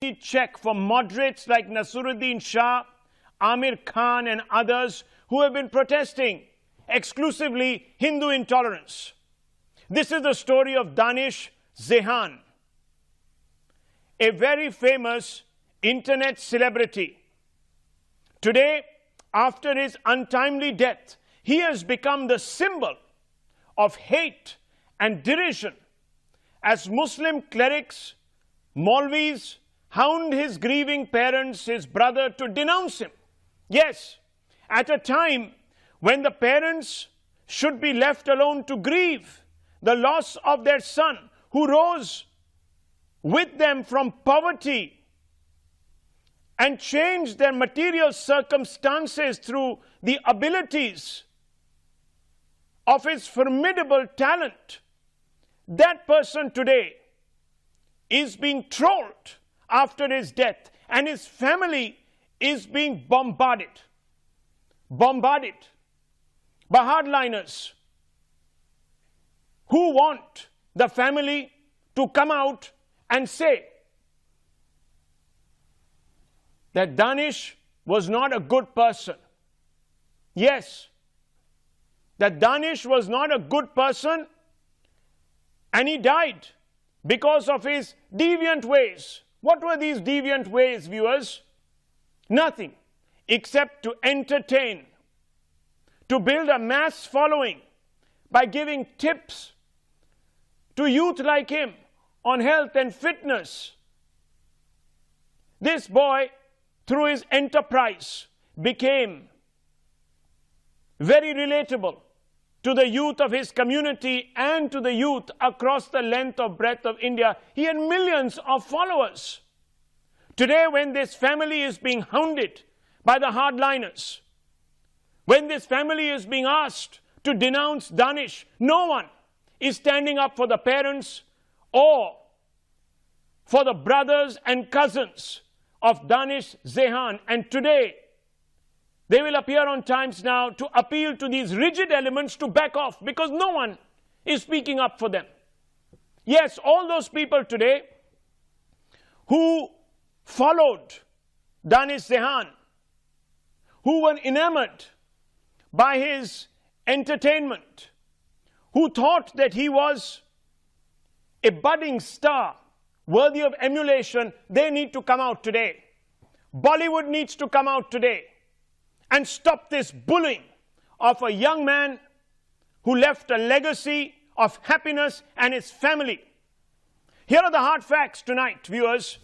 check for moderates like Nasruddin Shah, Amir Khan and others who have been protesting exclusively Hindu intolerance. This is the story of Danish Zehen, a very famous internet celebrity. Today, after his untimely death, he has become the symbol of hate and derision as Muslim clerics, Maulvis, hound his grieving parents, his brother, to denounce him. Yes, at a time when the parents should be left alone to grieve the loss of their son, who rose with them from poverty and changed their material circumstances through the abilities of his formidable talent. That person today is being trolled after his death, and his family is being bombarded by hardliners who want the family to come out and say that Danish was not a good person. Yes, that Danish was not a good person, and he died because of his deviant ways. What were these deviant ways, viewers? Nothing except to entertain, to build a mass following by giving tips to youth like him on health and fitness. This boy, through his enterprise, became very relatable to the youth of his community and to the youth across the length or breadth of India. He had millions of followers. Today, when this family is being hounded by the hardliners, when this family is being asked to denounce Danish, no one is standing up for the parents or for the brothers and cousins of Danish Zehen. And today, they will appear on Times Now to appeal to these rigid elements to back off, because no one is speaking up for them. Yes, all those people today who followed Danish Zehen, who were enamored by his entertainment, who thought that he was a budding star worthy of emulation, they need to come out today. Bollywood needs to come out today and stop this bullying of a young man who left a legacy of happiness and his family. Here are the hard facts tonight, viewers,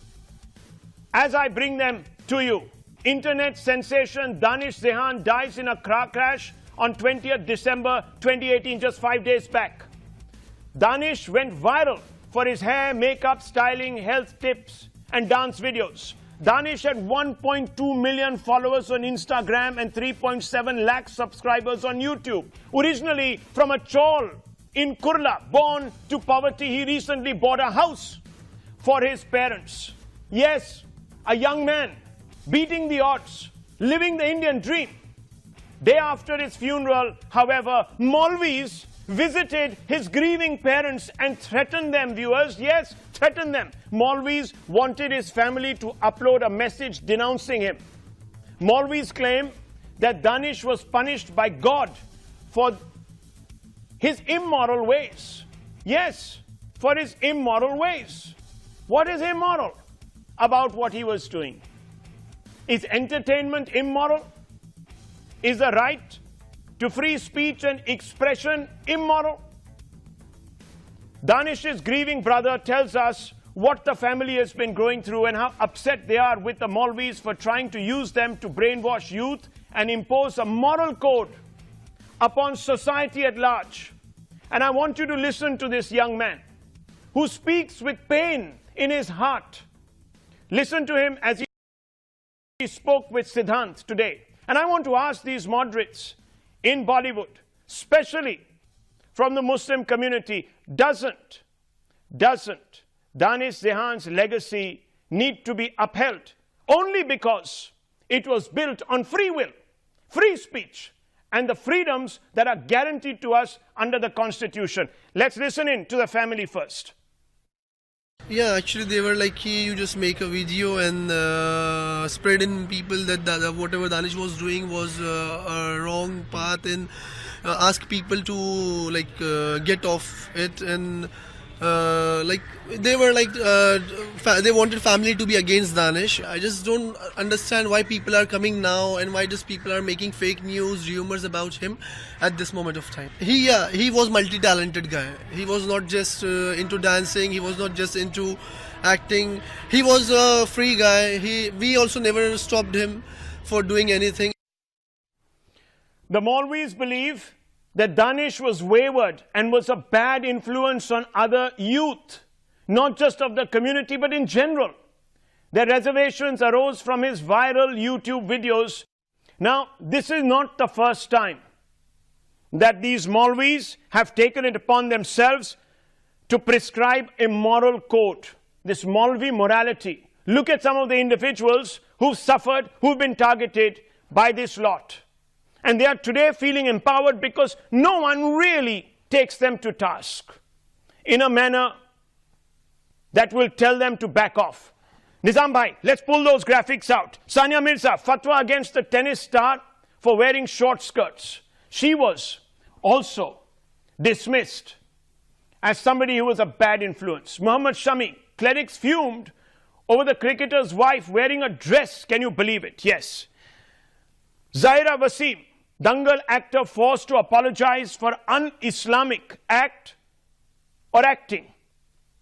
as I bring them to you. Internet sensation Danish Zehen dies in a car crash on 20th December 2018, just 5 days back. Danish went viral for his hair, makeup, styling, health tips, and dance videos. Danish had 1.2 million followers on Instagram and 3.7 lakh subscribers on YouTube. Originally from a chawl in Kurla, born to poverty, he recently bought a house for his parents. Yes, a young man beating the odds, living the Indian dream. Day after his funeral, however, Maulvis visited his grieving parents and threatened them, viewers. Yes, threatened them. Maulvis wanted his family to upload a message denouncing him. Maulvis claimed that Danish was punished by God for his immoral ways. Yes, for his immoral ways. What is immoral about what he was doing? Is entertainment immoral? Is the right to free speech and expression immoral? Danish's grieving brother tells us what the family has been going through and how upset they are with the Maulvis for trying to use them to brainwash youth and impose a moral code upon society at large. And I want you to listen to this young man who speaks with pain in his heart. Listen to him as he spoke with Siddhant today. And I want to ask these moderates in Bollywood, especially from the Muslim community, doesn't Danish Zehen's legacy need to be upheld only because it was built on free will, free speech, and the freedoms that are guaranteed to us under the Constitution? Let's listen in to the family first. Yeah, actually they were like, you just make a video and spread in people that whatever Danish was doing was a wrong path, and ask people to like get off it, and like they were like they wanted family to be against Danish. I just don't understand why people are coming now, and why just people are making fake news, rumors about him at this moment of time. He was multi-talented guy. He was not just into dancing. He was not just into acting. He was a free guy. We also never stopped him for doing anything. The Maulvis believe that Danish was wayward and was a bad influence on other youth, not just of the community but in general. Their reservations arose from his viral YouTube videos. Now, this is not the first time that these Maulvis have taken it upon themselves to prescribe a moral code, this Maulvi morality. Look at some of the individuals who've suffered, who've been targeted by this lot. And they are today feeling empowered because no one really takes them to task in a manner that will tell them to back off. Nizam bhai, let's pull those graphics out. Sania Mirza, fatwa against the tennis star for wearing short skirts. She was also dismissed as somebody who was a bad influence. Muhammad Shami, clerics fumed over the cricketer's wife wearing a dress. Can you believe it? Yes. Zaira Wasim, Dangal actor forced to apologize for un-Islamic act or acting.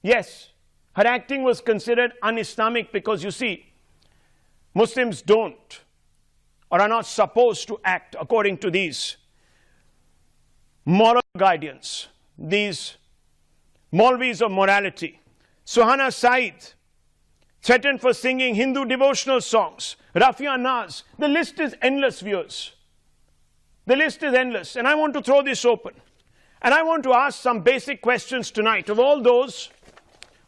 Yes, her acting was considered un-Islamic because, you see, Muslims don't or are not supposed to act according to these moral guardians, these Maulvis of morality. Suhana Said, threatened for singing Hindu devotional songs. Rafia Naz, the list is endless, viewers. The list is endless, and I want to throw this open. And I want to ask some basic questions tonight of all those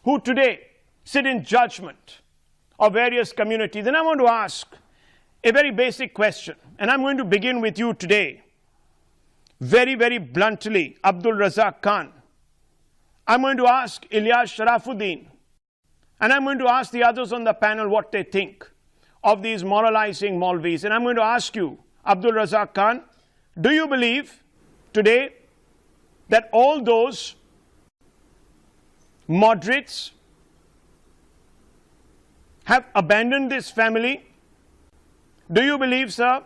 who today sit in judgment of various communities. And I want to ask a very basic question, and I'm going to begin with you today. Very, very bluntly, Abdul Razak Khan. I'm going to ask Ilyas Sharafuddin, and I'm going to ask the others on the panel what they think of these moralizing Maulvis. And I'm going to ask you, Abdul Razak Khan, do you believe today that all those moderates have abandoned this family? Do you believe, sir,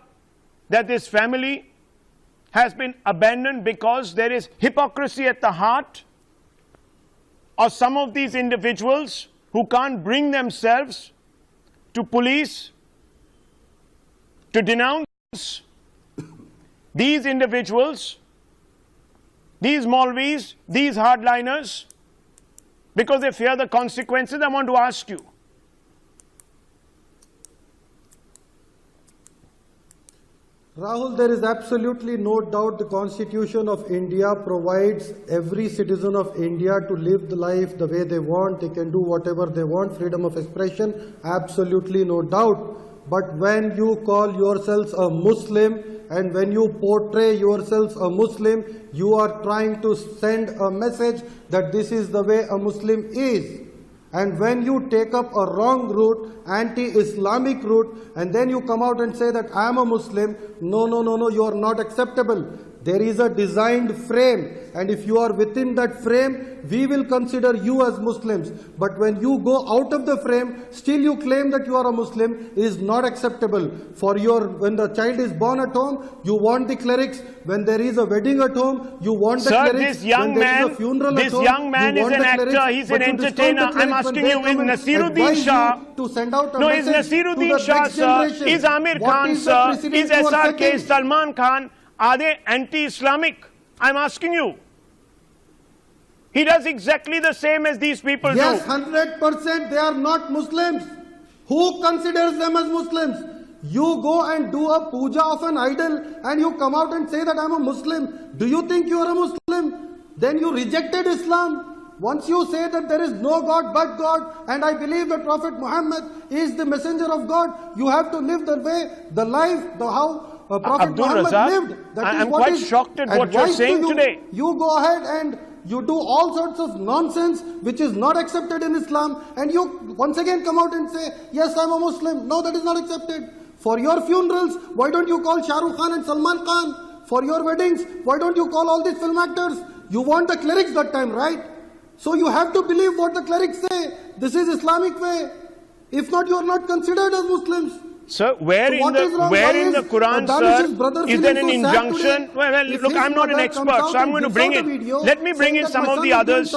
that this family has been abandoned because there is hypocrisy at the heart of some of these individuals who can't bring themselves to police, to denounce these individuals, these Maulvis, these hardliners, because they fear the consequences? I want to ask you. Rahul, there is absolutely no doubt the Constitution of India provides every citizen of India to live the life the way they want. They can do whatever they want, freedom of expression, absolutely no doubt. But when you call yourselves a Muslim and when you portray yourselves a Muslim, you are trying to send a message that this is the way a Muslim is. And when you take up a wrong route, anti-Islamic route, and then you come out and say that I am a Muslim, no, you are not acceptable. There is a designed frame, and if you are within that frame, we will consider you as Muslims. But when you go out of the frame, still you claim that you are a Muslim, is not acceptable. When the child is born at home, you want the clerics. When there is a wedding at home, you want the clerics. This young man is an actor, he's an entertainer. I'm asking you, is Nasiruddin Shah, is Nasiruddin Shah, sir, is Amir Khan, sir, is SRK, Salman Khan, are they anti-Islamic? I'm asking you. He does exactly the same as these people do. Yes, 100% they are not Muslims. Who considers them as Muslims? You go and do a puja of an idol and you come out and say that I'm a Muslim. Do you think you are a Muslim? Then you rejected Islam. Once you say that there is no God but God, and I believe that Prophet Muhammad is the messenger of God, you have to live the way, the life, how Prophet Muhammad lived. I'm quite shocked at what you're saying today. You go ahead and You do all sorts of nonsense which is not accepted in Islam, and you once again come out and say, yes, I'm a Muslim. No, that is not accepted. For your funerals, why don't you call Shah Rukh Khan and Salman Khan? For your weddings, why don't you call all these film actors? You want the clerics that time, right? So you have to believe what the clerics say. This is Islamic way. If not, you are not considered as Muslims. Sir, where in the Quran, sir, is there an injunction? Well, look, I'm not an expert, so I'm going to bring in. Let me bring in some of the others.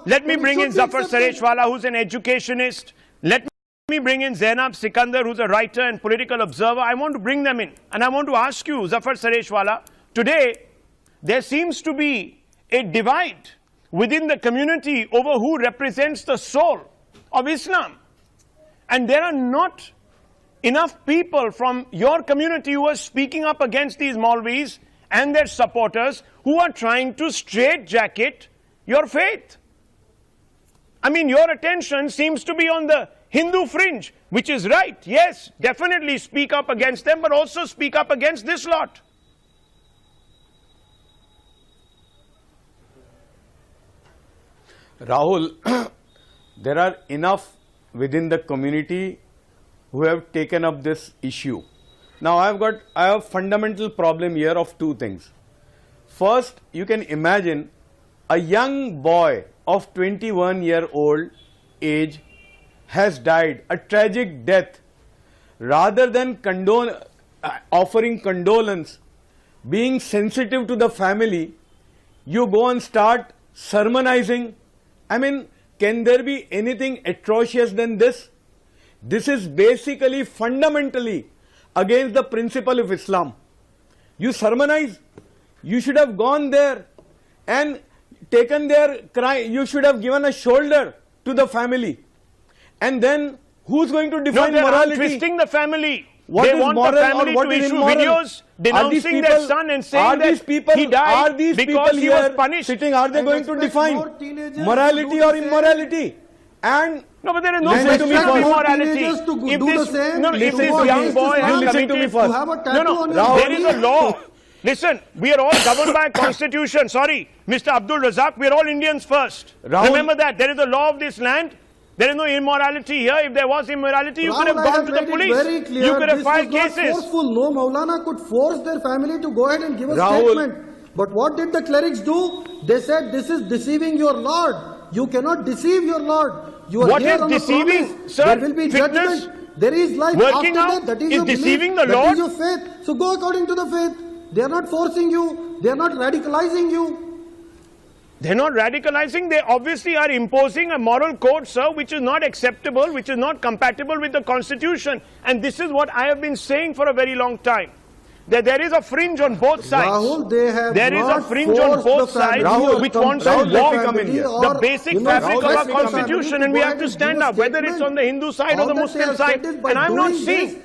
Let me bring in Zafar Sareshwala, who's an educationist. Let me bring in Zainab Sikandar, who's a writer and political observer. I want to bring them in. And I want to ask you, Zafar Sareshwala, today there seems to be a divide within the community over who represents the soul of Islam. And there are not enough people from your community who are speaking up against these Maulvis and their supporters who are trying to straitjacket your faith. I mean, your attention seems to be on the Hindu fringe, which is right. Yes, definitely speak up against them, but also speak up against this lot. Rahul, there are enough within the community who have taken up this issue. Now I have a fundamental problem here of two things. First, you can imagine a young boy of 21-year-old age has died a tragic death. Rather than offering condolence, being sensitive to the family, you go and start sermonizing. I mean, can there be anything atrocious than this? This is basically fundamentally against the principle of Islam. You sermonize. You should have gone there and taken their cry. You should have given a shoulder to the family. And then who's going to define morality? They're twisting the family. They want the family to issue videos denouncing their son and saying that he died because he was punished. Are they going to define morality or immorality? And no, but there is no such thing as immorality. If this young boy has committed, there is a law. Listen, we are all governed by a constitution. Sorry, Mr. Abdul Razak, we are all Indians first. Remember that. There is a law of this land. There is no immorality here. If there was immorality, you could have gone to the police. You could have filed cases. No Maulana could force their family to go ahead and give a statement. But what did the clerics do? They said, this is deceiving your Lord. You cannot deceive your Lord. You are what here is on deceiving, sir? There will be judgment. There is life working after out death. That is is your deceiving belief. the Lord. That is your faith. So go according to the faith. They are not forcing you. They are not radicalizing you. They're not radicalizing. They obviously are imposing a moral code, sir, which is not acceptable, which is not compatible with the Constitution. And this is what I have been saying for a very long time. That there is a fringe on both sides. Rahul, there is a fringe on both sides which wants to walk the basic fabric of our Constitution, and we have to stand up, whether it's on the Hindu side or the Muslim side. And I'm not seeing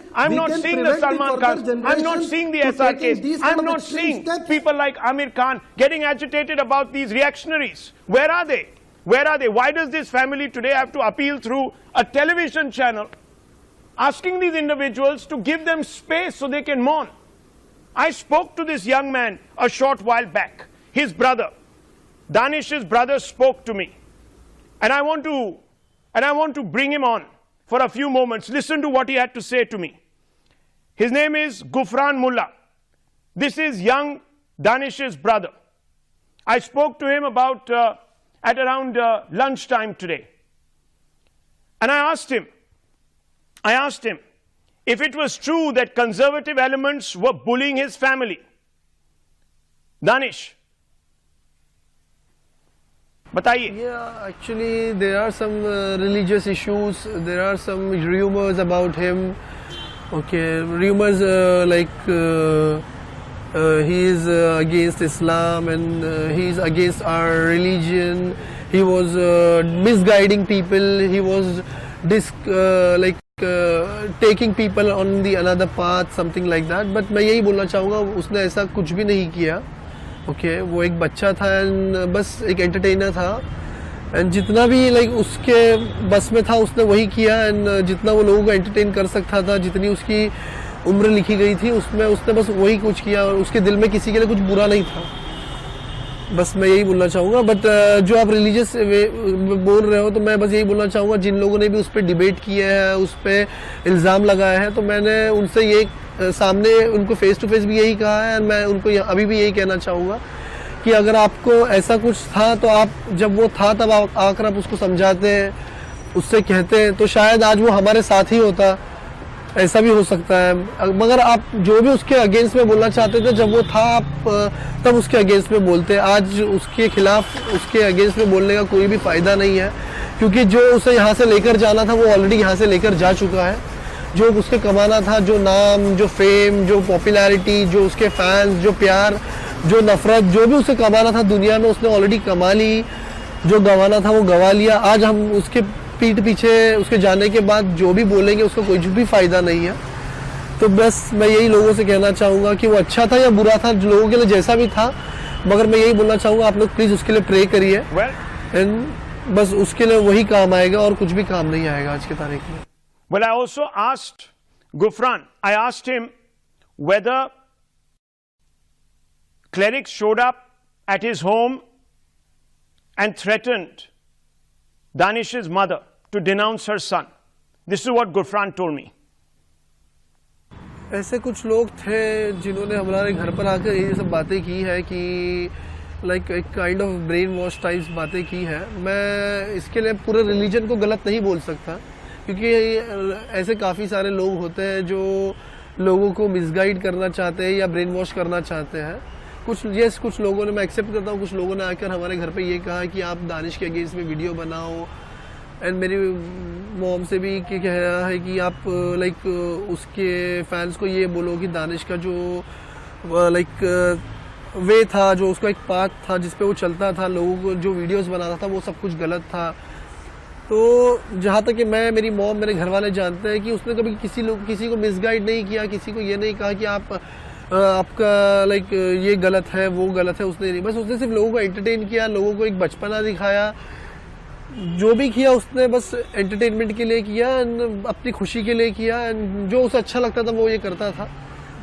the Salman Khan, I'm not seeing the SRKs, I'm not seeing people like Amir Khan getting agitated about these reactionaries. Where are they? Where are they? Why does this family today have to appeal through a television channel, asking these individuals to give them space so they can mourn? I spoke to this young man a short while back. His brother, Danish's brother, spoke to me. And I want to bring him on for a few moments. Listen to what he had to say to me. His name is Gufran Mullah. This is young Danish's brother. I spoke to him about at around lunchtime today. And I asked him, if it was true that conservative elements were bullying his family. Danish, bataiye. Yeah, actually there are some religious issues. There are some rumors about him. Okay, rumors he is against Islam and he is against our religion. He was misguiding people. He was taking people on the another path, something like that. But मैं यही बोलना चाहूँगा, उसने ऐसा कुछ भी नहीं किया. Okay, वो एक बच्चा था and बस एक entertainer था. And जितना भी उसके बस में था उसने वही किया. And जितना वो लोगों को entertain कर सकता था, जितनी उसकी उम्र लिखी गई थी उसमें उसने बस वही कुछ किया और उसके दिल में किसी के लिए कुछ बुरा नहीं था. बस मैं यही बोलना चाहूँगा। बट जो आप रिलीजियस बोल रहे हो, तो मैं बस यही बोलना चाहूँगा, जिन लोगों ने भी उस पर डिबेट किया है, उस पर इल्ज़ाम लगाया है, तो मैंने उनसे ये सामने उनको फेस टू फेस भी यही कहा है, मैं उनको अभी भी यही कहना चाहूँगा कि अगर आपको ऐसा कुछ था, तो आप जब वो था तब आकर आप उसको समझाते हैं, उससे कहते हैं, तो शायद आज वो हमारे साथ ही होता। ऐसा भी हो सकता है। मगर आप जो भी उसके अगेंस्ट में बोलना चाहते थे, जब वो था आप तब उसके अगेंस्ट में बोलते। आज उसके खिलाफ, उसके अगेंस्ट में बोलने का कोई भी फायदा नहीं है, क्योंकि जो उसे यहाँ से लेकर जाना था वो ऑलरेडी यहाँ से लेकर जा चुका है। जो उसके कमाना था, जो नाम, जो फेम, जो पॉपुलैरिटी, जो उसके फैंस, जो प्यार, जो नफरत, जो भी उसे कमाना था दुनिया में, उसने ऑलरेडी कमा ली। जो गंवाना था वो गंवा लिया। आज हम उसके पीठ पीछे उसके जाने के बाद जो भी बोलेंगे उसका कोई भी फायदा नहीं है। तो बस मैं यही लोगों से कहना चाहूँगा कि वो अच्छा था या बुरा था, लोगों के लिए जैसा भी था, मगर मैं यही बोलना चाहूँगा, आप लोग प्लीज़ उसके लिए प्रे करिए। एंड बस उसके लिए वही काम आएगा और कुछ भी काम नहीं आएगा आज की तारीख में। Well, I also asked Gufran, I asked him whether clerics showed up at his home and threatened Danish's mother to denounce her son. This is what Gufran told me. ऐसे कुछ लोग थे जिन्होंने हमारे घर पर आकर ये सब बातें की है कि लाइक एक kind of brain wash types बातें की है। मैं इसके लिए पूरे रिलीजन को गलत नहीं बोल सकता, क्योंकि ऐसे काफ़ी सारे लोग होते हैं जो लोगों को मिसगाइड करना चाहते हैं या ब्रेन वॉश करना चाहते हैं। कुछ लोगों ने, मैं एक्सेप्ट करता हूँ, कुछ लोगों ने आकर हमारे घर पे ये कहा कि आप दानिश के अगेंस्ट में वीडियो बनाओ। एंड मेरी मॉम से भी कहा है कि आप लाइक उसके फैंस को ये बोलो कि दानिश का जो लाइक वे था, जो उसका एक पाथ था जिस पे वो चलता था, लोगों को जो वीडियोस बनाता था, वो सब कुछ गलत था। तो जहाँ तक कि मैं, मेरी मॉम, मेरे घर वाले जानते हैं कि उसने कभी किसी को मिसगाइड नहीं किया, किसी को ये नहीं कहा कि आपका लाइक ये गलत है, वो गलत है। उसने नहीं, बस उसने सिर्फ लोगों को एंटरटेन किया, लोगों को एक बचपना दिखाया। जो भी किया उसने बस एंटरटेनमेंट के लिए किया, अपनी खुशी के लिए किया। जो उसे अच्छा लगता था वो ये करता था।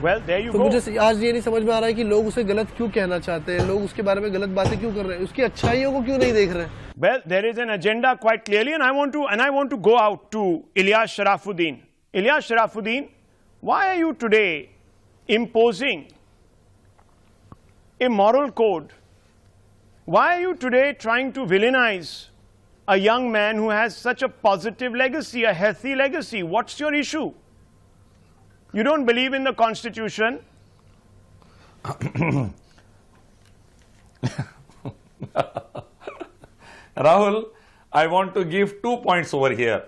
Well, there you तो go. मुझे आज ये नहीं समझ में आ रहा है कि लोग उसे गलत क्यों कहना चाहते हैं, लोग उसके बारे में गलत बातें क्यों कर रहे हैं, उसकी अच्छाइयों को क्यों नहीं देख रहे हैं। Well, there is an agenda quite clearly, and I want to go out to Ilyas Sharafuddin. Ilyas Sharafuddin, why are you today imposing a moral code? Why are you today trying to villainize a young man who has such a positive legacy, a healthy legacy? What's your issue? You don't believe in the Constitution. Rahul, I want to give 2 points over here.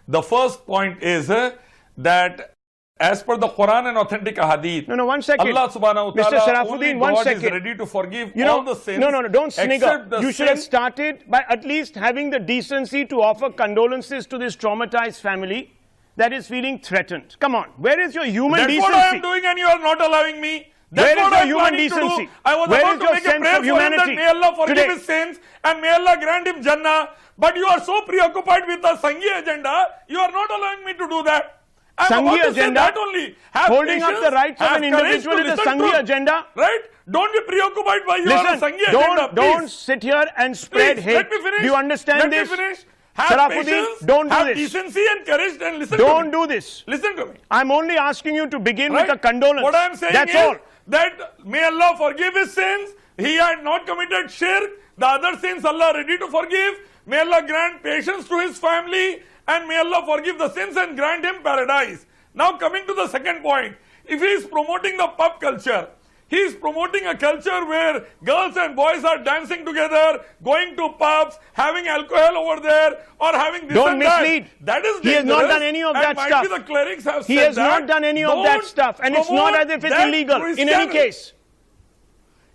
The first point is that as per the Quran and authentic hadith, No, one second. Allah subhanahu wa ta'ala, Mr. Sharafuddin, only one God second. is ready to forgive You know, all the sins. No, don't snigger. except the You should have sin. started by at least having the decency to offer condolences to this traumatized family that is feeling threatened. Come on, where is your human That's decency? what I am doing and you are not allowing me. That's Where is what your I am human planning to decency? do. I was Where about is to your make a sense prayer of for him that humanity may Allah forgive today? his sins and may Allah grant him Jannah. But you are so preoccupied with the Sanghi agenda, you are not allowing me to do that. I am Sanghi about to say agenda? that only. Have Holding up patience, the rights of have an courage individual to is a listen Sanghi to- agenda? Right? Don't be preoccupied by your Sanghi agenda, Listen, don't please. sit here and spread Please, hate. let me finish. Do you understand let this? Me finish. Have Sharafuddin, patience, don't do have this. decency and courage and listen to me. Don't do this. Listen to me. I'm only asking you to begin Right? with a condolence. What I am saying That's is all. that may Allah forgive his sins. He had not committed shirk. The other sins Allah ready to forgive. May Allah grant patience to his family and may Allah forgive the sins and grant him paradise. Now coming to the second point. If he is promoting the pub culture, he is promoting a culture where girls and boys are dancing together, going to pubs, having alcohol over there, or having this Don't and mislead. that. That is He has not dangerous, done any of and that might stuff. be the clerics have He said has not done any of that Don't stuff, and it's not as if it's promote illegal that in any case.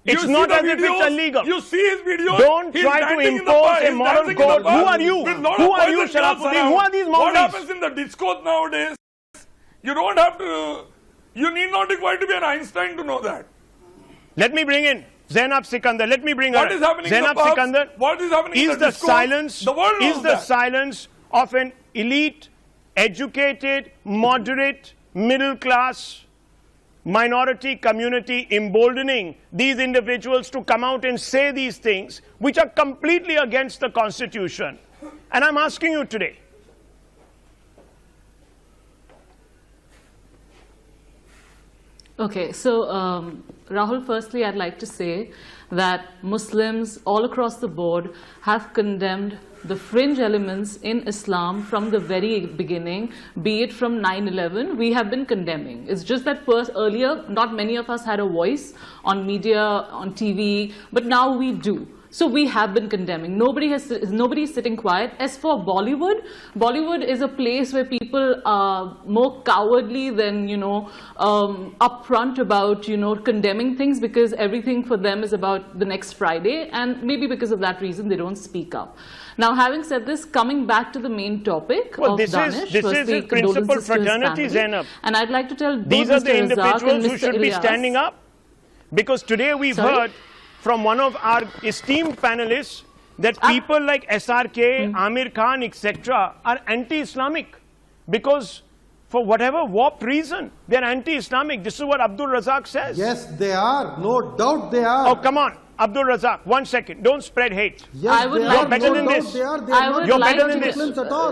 It's You not see as the if it's videos, illegal. You see his videos. Don't He's try to dancing in the impose bar, a he's moral dancing in the code. bar Who are you? with lot Who of are you, boys and girls Sharafuddin? around. Who are these What Maulvis? happens in the discos nowadays? You don't have to. You need not require to be an Einstein to know that. Let me bring in Zainab Sikandar. Let me bring her. What is happening in the Zainab pubs? Sikandar. What is happening in Is the the discos? silence? The world knows Is the that. silence of an elite, educated, moderate, middle class minority community emboldening these individuals to come out and say these things which are completely against the Constitution. And I'm asking you today, okay, so Rahul, firstly I'd like to say that Muslims all across the board have condemned the fringe elements in Islam from the very beginning, be it from 9/11, we have been condemning. It's just that first, earlier, not many of us had a voice on media, on TV, but now we do. So we have been condemning. Nobody is sitting quiet. As for Bollywood, Bollywood is a place where people are more cowardly than, upfront about, condemning things, because everything for them is about the next Friday, and maybe because of that reason they don't speak up. Now, having said this, coming back to the main topic of Danish, this is his principal fraternity, Zainab. And I'd like to tell both these are the Mr. individuals who Mr. should be Ilyas, standing up. Because today we've heard from one of our esteemed panelists that people like SRK, Amir Khan, etc. are anti-Islamic because for whatever warped reason, they're anti-Islamic. This is what Abdul Razak says. Yes, they are. No doubt they are. Oh, come on. Abdul Razak, 1 second. Don't spread hate. Yes, I would they like are. You're better No than doubt this. They are. They I are would not You're like better to than this. Muslims at all.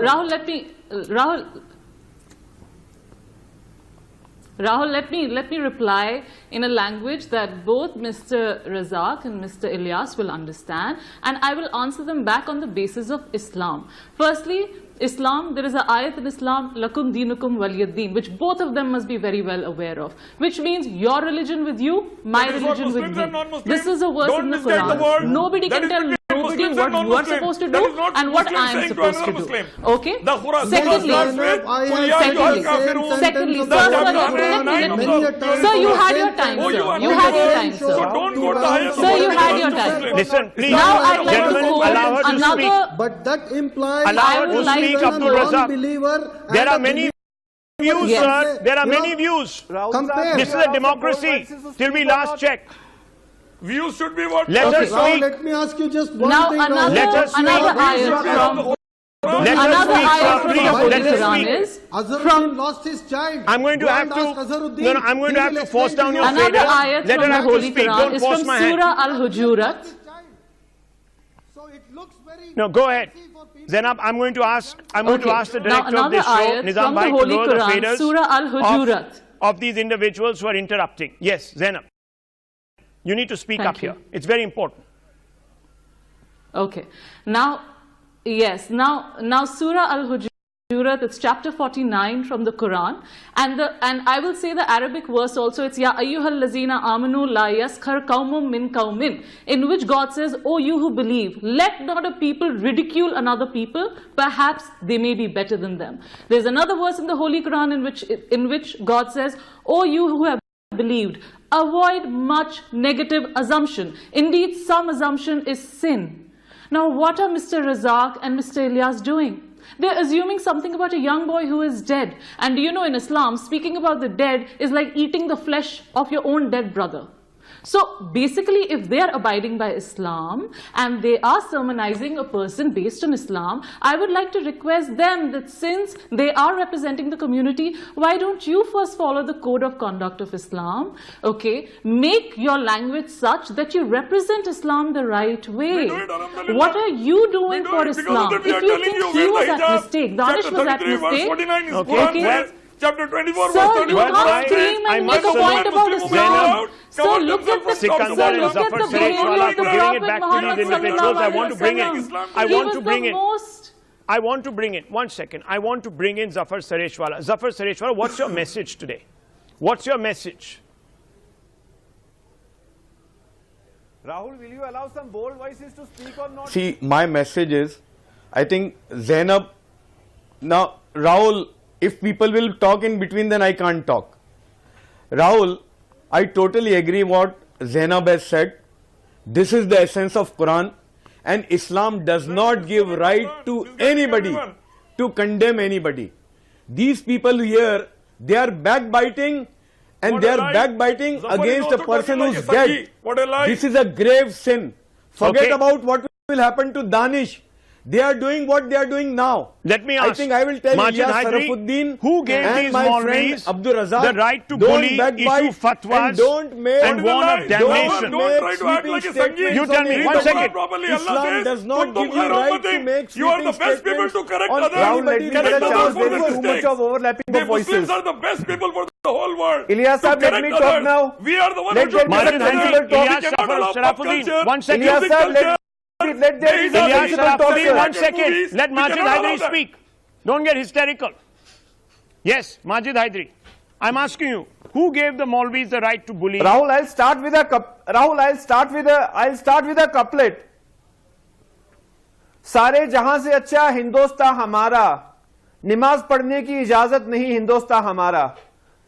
Rahul, let me reply in a language that both Mr. Razak and Mr. Ilyas will understand, and I will answer them back on the basis of Islam. Firstly, Islam, there is an ayat in Islam, lakum dinukum waliyad-din, which both of them must be very well aware of, which means your religion with you, my religion with me. This is a verse in the Quran. Nobody can tell nobody what you are supposed to do and what I am supposed to do. Okay? Secondly, sir, you had your time, sir. You had your time, sir. Sir, you had your time. Listen, please. Now I'd like to Gentlemen, allow her quote to speak. another. But that implies Allow her to like speak, to Abdul Razak. There are many views, Yes. sir. There are many views. Compare. This is a democracy till we last check. Views should be what? Let us Rahul, speak. let me ask you just one Now thing. another Let us ayat from Let us another speak, ayat sir. from the Please, Holy let us Quran speak. is Azharuddin lost his child. I'm going to Go have and ask to. Azharuddin. No, I'm going to He have will to force explain down to your you. another fader. ayat Let from her the have to Holy speak. Quran Don't is force from my hand. Surah Al-Hujurat. So it looks very No, go ahead. Zainab, I'm going to ask the Now director of another this show, ayat Nizam from the Bhai, to Holy lower the Quran, faders Surah Al-Hujurat. of these individuals who are interrupting. Yes, Zainab. You need to speak Thank up you. here. It's very important. Okay. Now, yes. Now Surah Al-Hujurat, it's chapter 49 from the Quran, and I will say the Arabic verse also. It's Ya ayyuhal lazina amanu la yaskhar qawmun min qawmin, in which God says, "O you who believe, let not a people ridicule another people. Perhaps they may be better than them." There's another verse in the Holy Quran in which God says, "O you who have believed, avoid much negative assumption. Indeed, some assumption is sin." Now, what are Mr. Razak and Mr. Ilyas doing? They're assuming something about a young boy who is dead. And do you know, in Islam, speaking about the dead is like eating the flesh of your own dead brother. So basically, if they are abiding by Islam and they are sermonizing a person based on Islam, I would like to request them that since they are representing the community, why don't you first follow the code of conduct of Islam? Okay, make your language such that you represent Islam the right way. What are you doing for Islam? If you think he was at mistake, Danish was at mistake, Okay. Chapter 24, sir, verse you 31. can't scream and make a point about Islam. Zainab, So look at the Sikandar and look at Zafar the behavior Sareshwala of the for giving it Prophet back to Muhammad these individuals. I want to bring it. I He want was to bring the it. most. I want to bring it. 1 second. I want to bring in Zafar Sareshwala. Zafar Sareshwala, what's your message today? What's your message? Rahul, will you allow some bold voices to speak or not? See, my message is, I think Zainab, now Rahul, if people will talk in between, then I can't talk. Rahul, I totally agree what Zainab has said. This is the essence of Quran, and Islam does not give right to anybody to condemn anybody. These people here, they are backbiting, and they are backbiting against a person who's dead. This is a grave sin. Forget about what will happen to Danish. They are doing what they are doing now. Let me ask. I think I will tell Majid Ilyas Hydari, Sarafuddin who gave and these my Maulvis friend Abdul Razak the right to don't bully, backbite issue fatwas, and don't make and warn of damnation? Don't try to act like a Sangeet. You tell me, Read one the second. Quran properly. Allah Islam says, does not "Kuntum give you khayra right to ummatin." make You are the sweeping best people to statements correct on others. Rahul, let me Correct get a others chance. for There their is too much mistakes. of overlapping The of voices. Muslims are the best people for the whole world. Ilyas To sahab, let correct me talk others. now. We are the ones Let who should there be correct a others. sensible talk. We cannot allow pop culture, one second. Ilyas music sahab, culture. let there be a Ilyas Ilyas sensible talk, Sarafuddin, sir. one second. Movies, Let we Majid cannot allow Hydari that. speak. Don't get hysterical. Yes, Majid Hydari. I'm asking you, who gave the Maulvis the right to bully? Rahul, I'll start with a couplet. सारे जहां से अच्छा हिंदुस्तान हमारा, नमाज पढ़ने की इजाजत नहीं हिंदुस्तान हमारा.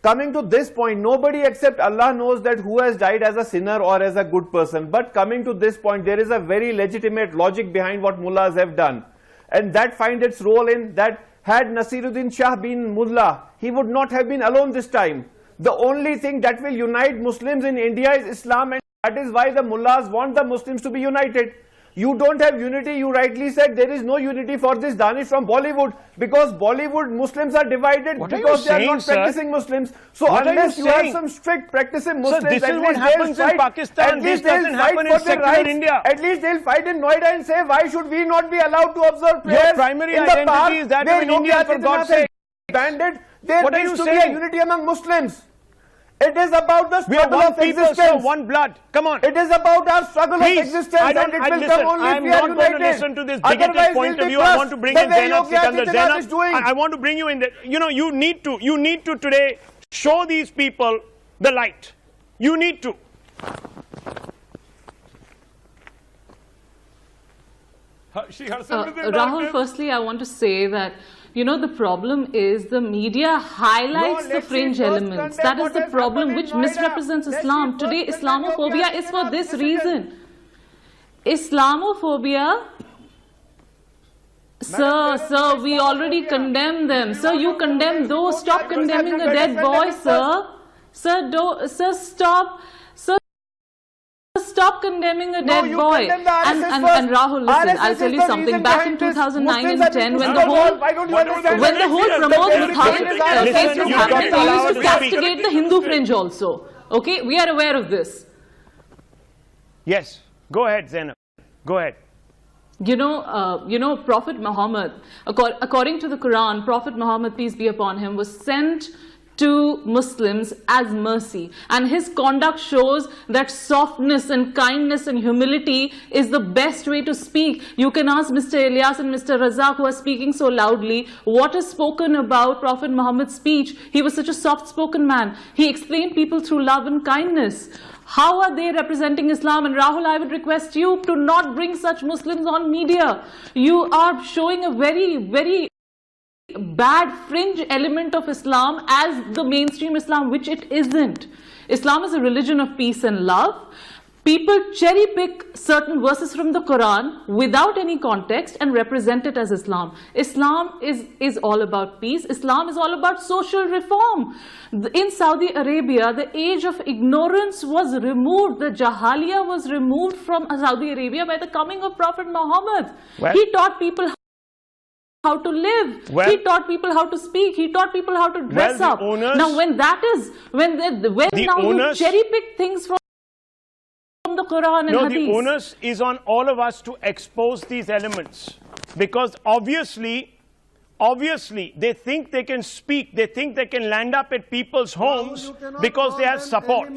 Coming to this point, nobody except Allah knows that who has died as a sinner or as a good person. But coming to this point, there is a very legitimate logic behind what mullahs have done. And that finds its role in that had Nasiruddin Shah been mullah, he would not have been alone this time. The only thing that will unite Muslims in India is Islam, and that is why the mullahs want the Muslims to be united. You don't have unity, you rightly said there is no unity for this Danish from Bollywood, because Bollywood Muslims are divided because they are not practicing Muslims. So unless you have some strict practicing Muslims, this is at what least happens they'll in fight. Pakistan. At This least they'll doesn't fight happen in for their secular rights. India. At least they'll fight in Noida and say, why should we not be allowed to observe prayers? Your primary in the identity park is that where of an Indian, Yogi for God's Adityanath sake. banned it? There What are needs you to be a saying? unity among Muslims. It is about the We are struggle one of people, existence. so one blood. Come on. It is about our struggle Please, of existence, I don't- and it I- will listen, come only I if am we are not going to united. listen to this bigoted Otherwise, point we'll of be view. I crushed want to bring the in way Zainab Yogi Sikandar. Adityanath is doing. I want to bring you in there. You know, you need to today show these people the light. You need to. She herself is in Rahul, darkness. firstly, I want to say that, you know, the problem is the media highlights No, the let's fringe see first elements. condemn That is what the has problem happened which in Noida. misrepresents Let's see Islam. first Today, condemn Islamophobia Yogi is for Adityanath. this Just a reason. Islamophobia, sir, we already condemn them. Sir, you condemn those. Stop condemning a dead boy, sir. Stop condemning a dead you boy. condemn the RSS And first. Rahul, listen, RSS I'll is tell you the something. reason Back in behind this. 2009 Muslims and have 10, been when put the on the wall. whole Why don't you understand? when the whole Pramod Mukherjee Listen, case was you happening, got we allowed used to to speak. castigate the Hindu fringe also. Okay, we are aware of this. Yes. Go ahead, Zainab. Go ahead. You know, Prophet Muhammad, according to the Quran, Prophet Muhammad, peace be upon him, was sent to Muslims as mercy, and his conduct shows that softness and kindness and humility is the best way to speak. You can ask Mr. Ilyas and Mr. Razak, who are speaking so loudly, what is spoken about Prophet Muhammad's speech. He was such a soft-spoken man. He explained people through love and kindness. How are they representing Islam? And Rahul, I would request you to not bring such Muslims on media. You are showing a very, very bad fringe element of Islam as the mainstream Islam, which it isn't. Islam is a religion of peace and love. People cherry pick certain verses from the Quran without any context and represent it as Islam. Islam is all about peace. Islam is all about social reform. In Saudi Arabia, the age of ignorance was removed. The Jahaliya was removed from Saudi Arabia by the coming of Prophet Muhammad. Well, he taught people how to live. Well, he taught people how to speak. He taught people how to dress the up. owners- Now, when now owners- you cherry pick things from the Quran and No, Hadith. the onus is on all of us to expose these elements, because obviously they think they can speak, they think they can land up at people's homes because they have support,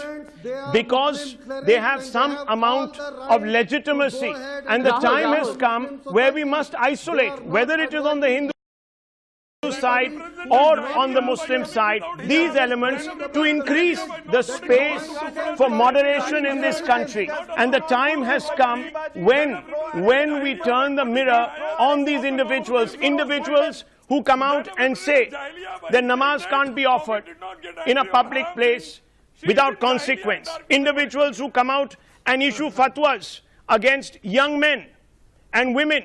because they have some amount of legitimacy, and the time has come where we must isolate, whether it is on the Hindu side or on the Muslim side, these elements to increase the space for moderation in this country. And the time has come when we turn the mirror on these individuals who come out and say that namaz can't be offered in a public place without consequence. Individuals who come out and issue fatwas against young men and women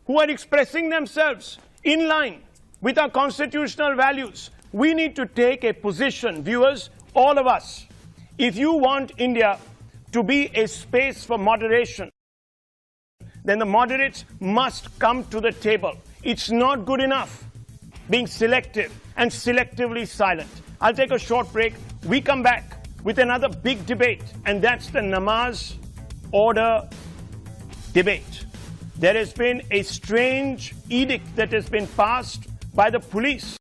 who are expressing themselves in line with our constitutional values. We need to take a position, viewers, all of us. If you want India to be a space for moderation, then the moderates must come to the table. It's not good enough being selective and selectively silent. I'll take a short break. We come back with another big debate, and that's the namaz order debate. There has been a strange edict that has been passed by the police